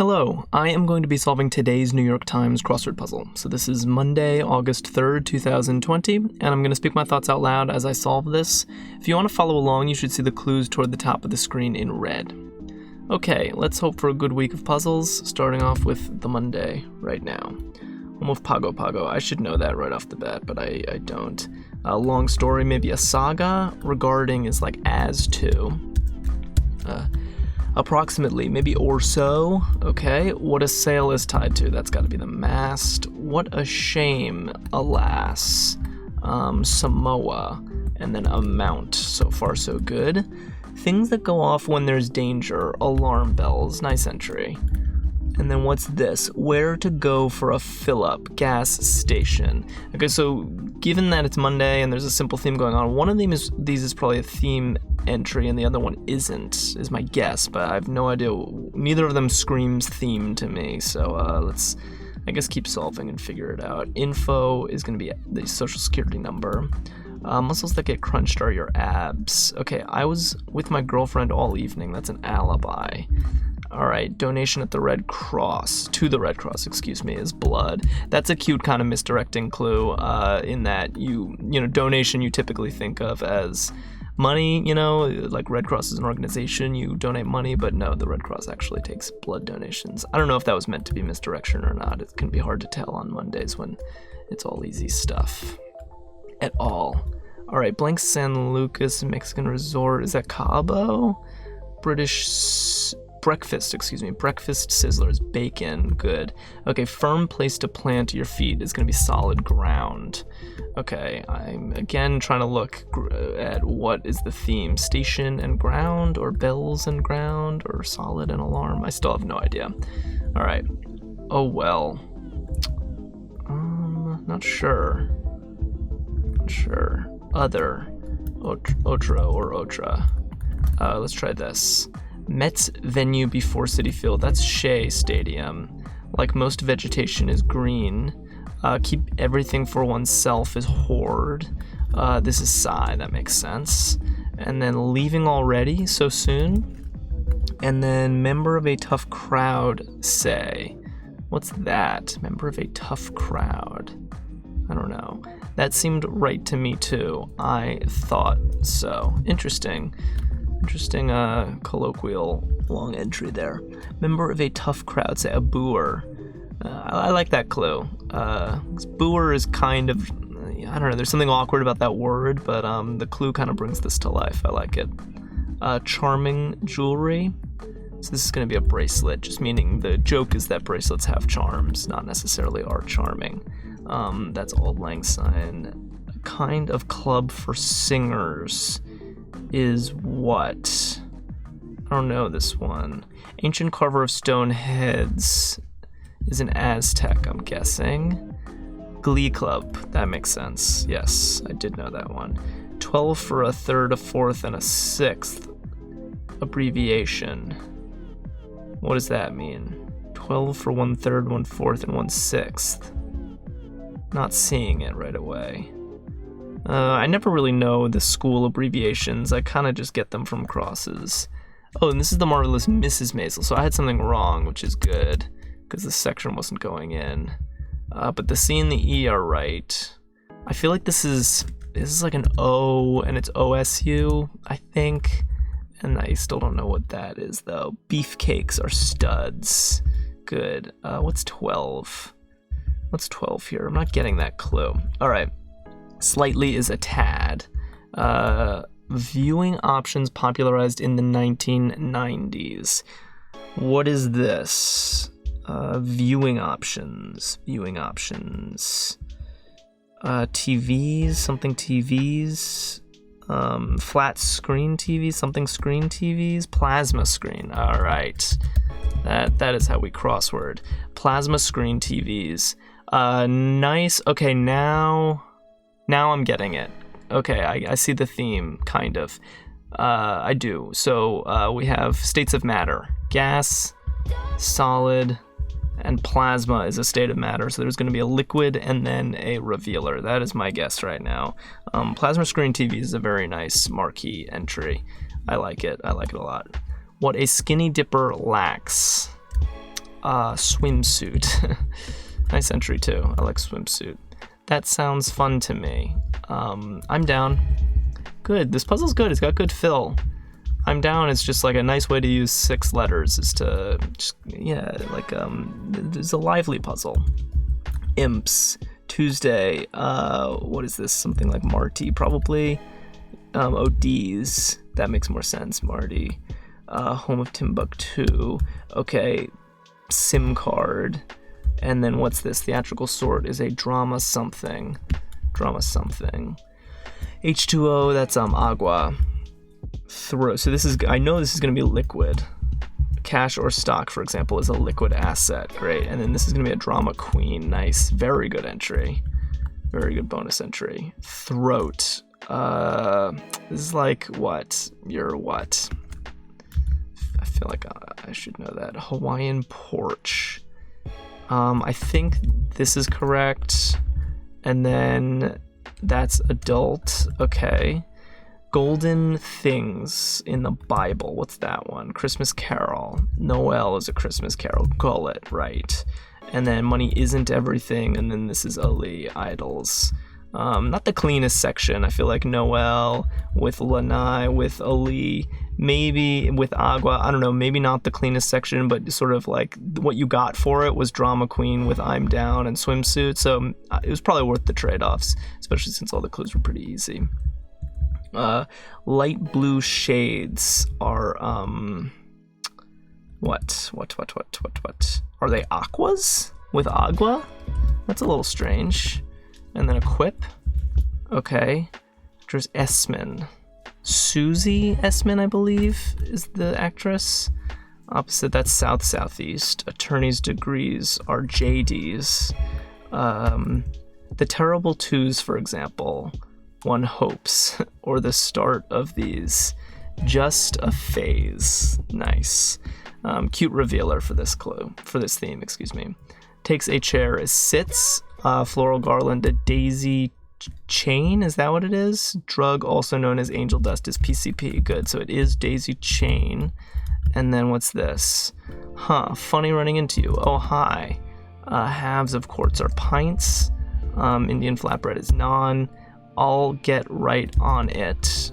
Hello, I am going to be solving today's New York Times crossword puzzle. So this is Monday, August 3rd, 2020, and I'm going to speak my thoughts out loud as I solve this. If you want to follow along, you should see the clues toward the top of the screen in red. Okay, let's hope for a good week of puzzles, starting off with the Monday right now. Home of Pago Pago. I should know that right off the bat, but I don't. A long story, maybe a saga. Regarding is like as to. Approximately, maybe or so. Okay, what a sail is tied to. That's got to be the mast. What a shame, alas. Samoa, and then amount. So far, so good. Things that go off when there's danger. Alarm bells. Nice entry. And then what's this? Where to go for a fill-up. Gas station. Okay, so given that it's Monday and there's a simple theme going on, one of these is probably a theme entry and the other one isn't, is my guess, but I have no idea. Neither of them screams theme to me, so let's, I guess, keep solving and figure it out. Info is going to be the social security number. Muscles that get crunched are your abs. Okay, I was with my girlfriend all evening. That's an alibi. All right, donation at the Red Cross, to the Red Cross, excuse me, is blood. That's a cute kind of misdirecting clue in that you know, donation you typically think of as money, you know, like Red Cross is an organization, you donate money, but no, the Red Cross actually takes blood donations. I don't know if that was meant to be misdirection or not. It can be hard to tell on Mondays when it's all easy stuff. At all. All right, blank San Lucas Mexican resort, is that Cabo? Breakfast sizzlers, bacon, good. Okay, firm place to plant your feet is going to be solid ground. Okay, I'm again trying to look at what is the theme. Station and ground, or bells and ground, or solid and alarm. I still have no idea. All right. Oh well. Not sure. Other. Otro or Otra. Let's try this. Mets venue before Citi Field. That's Shea Stadium. Like most vegetation is green. Keep everything for oneself is hoard. This is sigh. That makes sense. And then leaving already so soon. And then member of a tough crowd say. What's that? Member of a tough crowd. I don't know. That seemed right to me too. I thought so. Interesting colloquial long entry there. Member of a tough crowd, say a booer. I like that clue. Booer is kind of, I don't know, there's something awkward about that word, but the clue kind of brings this to life. I like it. Charming jewelry. So this is going to be a bracelet, just meaning the joke is that bracelets have charms, not necessarily are charming. That's Auld Lang Syne. A kind of club for singers is what? I don't know this one. Ancient carver of stone heads is an Aztec, I'm guessing. Glee club, that makes sense. Yes, I did know that one. 12 for a third, a fourth, and a sixth. Abbreviation. What does that mean? 12 for 1/3, 1/4, and 1/6. Not seeing it right away. I never really know the school abbreviations. I kind of just get them from crosses. Oh, and this is the Marvelous Mrs. Maisel, so I had something wrong, which is good, because this section wasn't going in. But the C and the E are right. I feel like this is like an O, and it's OSU, I think. And I still don't know what that is, though. Beefcakes are studs. Good. What's 12? What's 12 here? I'm not getting that clue. All right. Slightly is a tad. Viewing options popularized in the 1990s. What is this? Viewing options. TVs, something TVs. Flat screen TVs, something screen TVs. Plasma screen. All right. That is how we crossword. Plasma screen TVs. Nice. Okay, now I'm getting it. Okay, I see the theme, kind of. I do. So we have states of matter. Gas, solid, and plasma is a state of matter. So there's going to be a liquid and then a revealer. That is my guess right now. Plasma screen TV is a very nice marquee entry. I like it a lot. What a skinny dipper lacks. swimsuit. Nice entry too. I like swimsuit. That sounds fun to me. I'm down. Good. This puzzle's good. It's got good fill. I'm down. It's just like a nice way to use 6 letters is to just, it's a lively puzzle. Imps. Tuesday. What is this? Something like Marty, probably. ODs. That makes more sense. Marty. Home of Timbuktu. Okay. SIM card. And then what's this? Theatrical sort is a drama something. Drama something. H2O, that's agua. So this is, I know this is going to be liquid. Cash or stock, for example, is a liquid asset. Great. And then this is going to be a drama queen. Nice. Very good entry. Very good bonus entry. Throat. This is like what? You're what? I feel like I should know that. Hawaiian porch. I think this is correct. And then that's adult. Okay. Golden things in the Bible. What's that one? Christmas Carol. Noel is a Christmas Carol. Gullet, right. And then money isn't everything. And then this is Ali, idols. Not the cleanest section. I feel like Noel with Lanai, with Ali, maybe with Agua. I don't know, maybe not the cleanest section, but sort of like what you got for it was Drama Queen with I'm Down and Swimsuit. So it was probably worth the trade-offs, especially since all the clues were pretty easy. Light blue shades are, what? Are they aquas with agua? That's a little strange. And then equip. Okay. There's Esmin. Susie Esmin, I believe, is the actress. Opposite, that's south-southeast. Attorney's degrees are JDs. The terrible twos, for example, one hopes, or the start of these. Just a phase. Nice. Cute revealer for this clue, for this theme, excuse me. Takes a chair is sits. Floral garland, a daisy chain, is that what it is? Drug, also known as angel dust, is PCP. Good, so it is daisy chain. And then what's this? Funny running into you. Oh, hi. Halves of quartz are pints. Indian flatbread is non. I'll get right on it.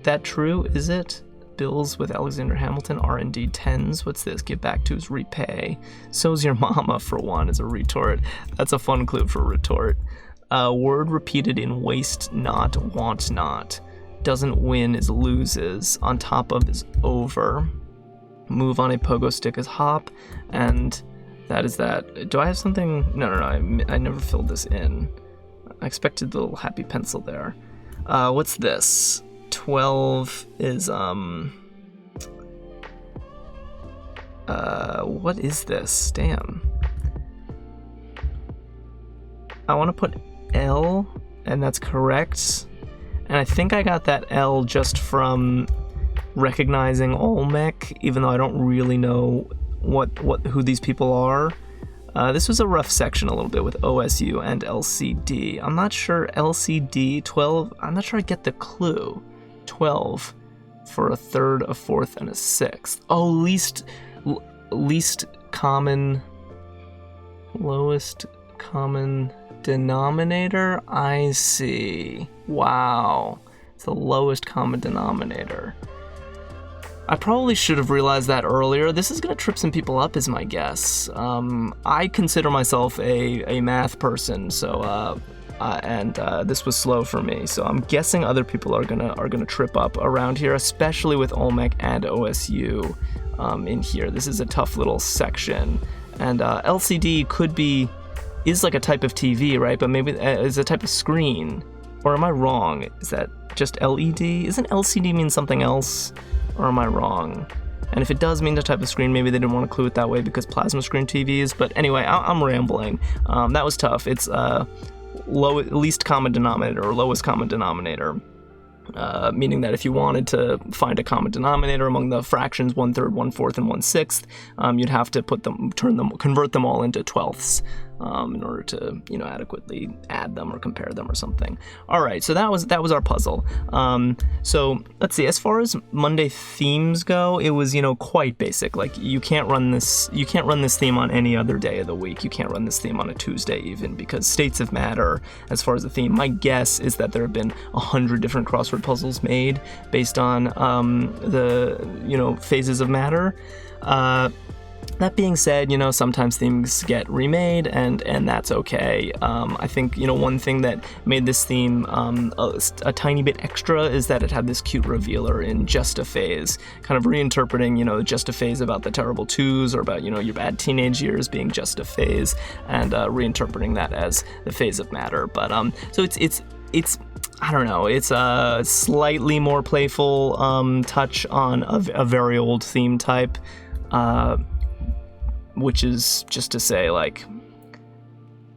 That true, is it? Bills with Alexander Hamilton are indeed tens. What's this? Get back to is repay. So's your mama, for one, is a retort. That's a fun clue for retort. Word repeated in waste not, want not. Doesn't win is loses. On top of is over. Move on a pogo stick is hop. And that is that. Do I have something? No. I never filled this in. I expected the little happy pencil there. What's this? 12 is, what is this? Damn. I want to put L, and that's correct. And I think I got that L just from recognizing Olmec, even though I don't really know who these people are. This was a rough section a little bit with OSU and LCD. I'm not sure LCD 12. I'm not sure I get the clue. 12 for a third, a fourth, and a sixth. Oh, least common, lowest common denominator? I see. Wow. It's the lowest common denominator. I probably should have realized that earlier. This is going to trip some people up, is my guess. I consider myself a math person, so this was slow for me. So I'm guessing other people are gonna trip up around here, especially with Olmec and OSU in here. This is a tough little section, and LCD is like a type of TV, right? But maybe is a type of screen, or am I wrong? Is that just LED? Isn't LCD mean something else? Or am I wrong? And if it does mean the type of screen, maybe they didn't want to clue it that way because plasma screen TVs. But anyway, I'm rambling. That was tough. It's least common denominator or lowest common denominator, meaning that if you wanted to find a common denominator among the fractions 1/3, 1/4, and 1/6, you'd have to convert them all into twelfths. in order to, you know, adequately add them or compare them or something. All right, so that was our puzzle. So let's see, as far as Monday themes go, it was, you know, quite basic. Like, you can't run this theme on any other day of the week. You can't run this theme on a Tuesday even, because states of matter, as far as the theme, my guess is that there have been 100 different crossword puzzles made based on the, you know, phases of matter. That being said, you know, sometimes themes get remade, and that's okay. I think, you know, one thing that made this theme a tiny bit extra is that it had this cute revealer in Just a Phase, kind of reinterpreting, you know, Just a Phase about the terrible twos, or about, you know, your bad teenage years being just a phase, and reinterpreting that as the phase of matter. But so it's I don't know, it's a slightly more playful touch on a very old theme type. Which is just to say, like,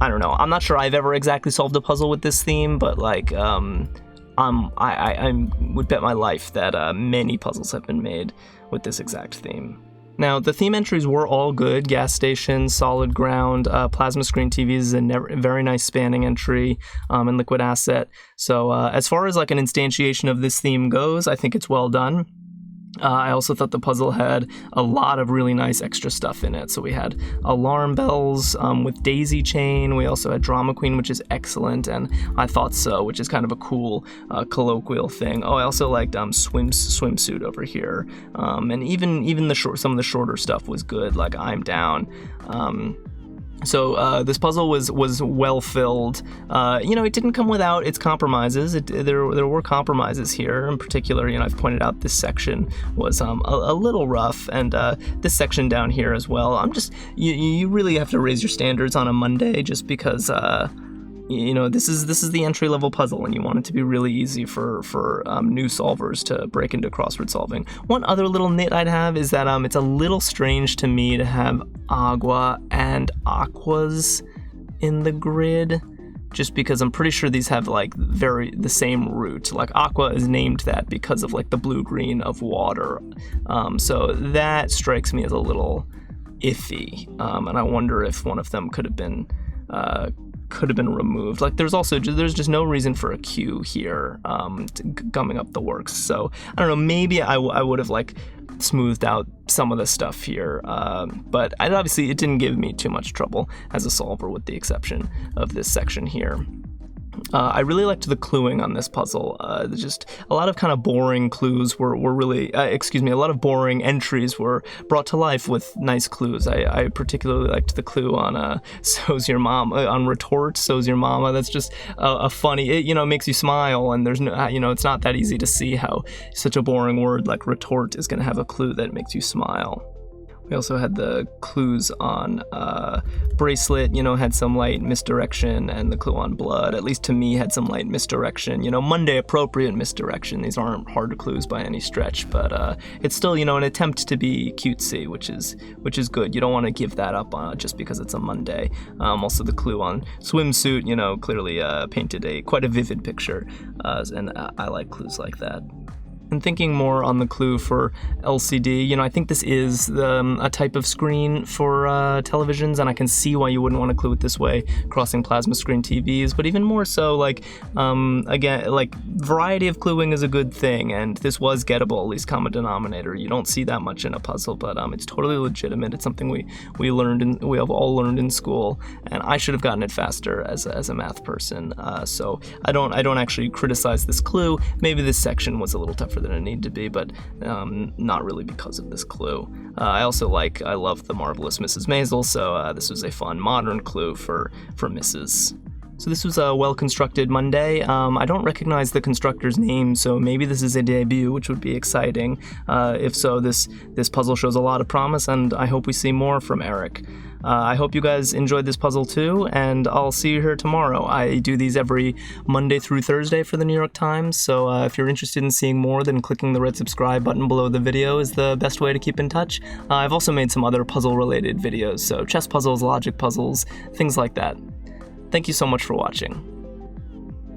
I don't know. I'm not sure I've ever exactly solved a puzzle with this theme, but like, I would bet my life that many puzzles have been made with this exact theme. Now, the theme entries were all good. Gas station, solid ground, plasma screen TVs is a very nice spanning entry, and liquid asset. So as far as like an instantiation of this theme goes, I think it's well done. I also thought the puzzle had a lot of really nice extra stuff in it. So we had alarm bells with daisy chain. We also had drama queen, which is excellent, and I thought so, which is kind of a cool colloquial thing. Oh, I also liked swimsuit over here, and even some of the shorter stuff was good, like I'm down. So this puzzle was well filled. You know, it didn't come without its compromises. There were compromises here. In particular, you know, I've pointed out this section was a little rough, and this section down here as well. You really have to raise your standards on a Monday, just because you know, this is the entry level puzzle, and you want it to be really easy for new solvers to break into crossword solving. One other little nit I'd have is that it's a little strange to me to have agua and aquas in the grid, just because I'm pretty sure these have like the same root. Like aqua is named that because of like the blue-green of water. So that strikes me as a little iffy, and I wonder if one of them could have been removed. Like there's just no reason for a Q here, gumming up the works. So I don't know, maybe I would have like smoothed out some of the stuff here, but obviously it didn't give me too much trouble as a solver, with the exception of this section here. I really liked the cluing on this puzzle. Just a lot of kind of boring clues were really, a lot of boring entries were brought to life with nice clues. I particularly liked the clue on so's your mom, on retort, so's your mama. That's just a funny, it, you know, makes you smile, and there's no, you know, it's not that easy to see how such a boring word like retort is going to have a clue that makes you smile. We also had the clues on bracelet, you know, had some light misdirection, and the clue on blood, at least to me, had some light misdirection. You know, Monday appropriate misdirection. These aren't hard clues by any stretch, but it's still, you know, an attempt to be cutesy, which is good. You don't want to give that up just because it's a Monday. Also, the clue on swimsuit, you know, clearly painted quite a vivid picture, and I like clues like that. And thinking more on the clue for LCD, you know, I think this is a type of screen for televisions, and I can see why you wouldn't want to clue it this way, crossing plasma screen TVs. But even more so, like, again, like, variety of cluing is a good thing, and this was gettable, least common denominator. You don't see that much in a puzzle, but it's totally legitimate. It's something we have all learned in school, and I should have gotten it faster as a math person. So I don't actually criticize this clue. Maybe this section was a little tougher than it needed to be, but not really because of this clue. I love the marvelous Mrs. Maisel, so this was a fun modern clue for Mrs. So this was a well-constructed Monday. I don't recognize the constructor's name, so maybe this is a debut, which would be exciting. If so, this puzzle shows a lot of promise, and I hope we see more from Eric. I hope you guys enjoyed this puzzle too, and I'll see you here tomorrow. I do these every Monday through Thursday for the New York Times, so if you're interested in seeing more, then clicking the red subscribe button below the video is the best way to keep in touch. I've also made some other puzzle-related videos, so chess puzzles, logic puzzles, things like that. Thank you so much for watching.